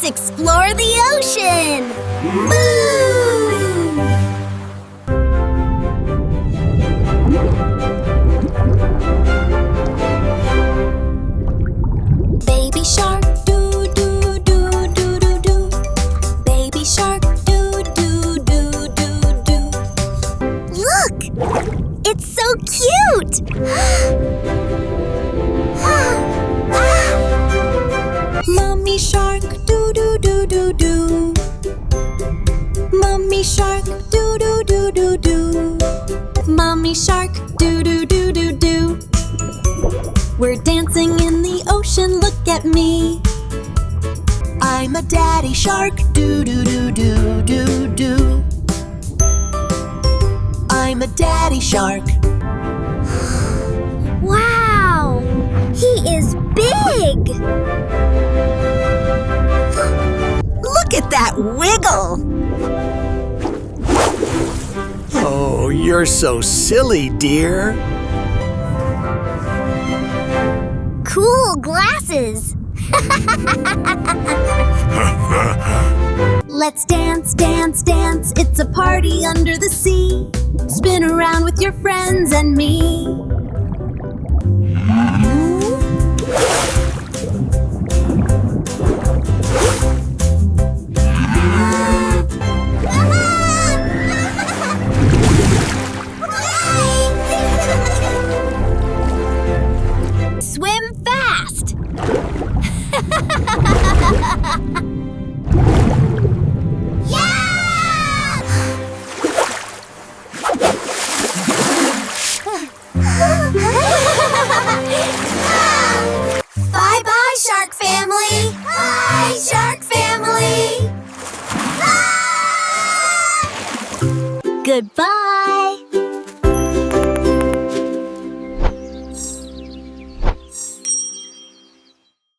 Let's explore the ocean! Woo! Baby shark, do do do do do do. Baby shark, do do do do do. Look! It's so cute! Mommy shark, do do do do do. Mommy shark, do do do do do. Mommy shark, do do do do do. We're dancing in the ocean, look at me. I'm a daddy shark, do do do do do do. I'm a daddy shark. Wow! He is big! Look at that wiggle! Oh, you're so silly, dear. Cool glasses! Let's dance, dance, dance. It's a party under the sea. Spin around with your friends and me. Swim fast! Bye-bye, Shark Family! Bye, Shark Family! Goodbye!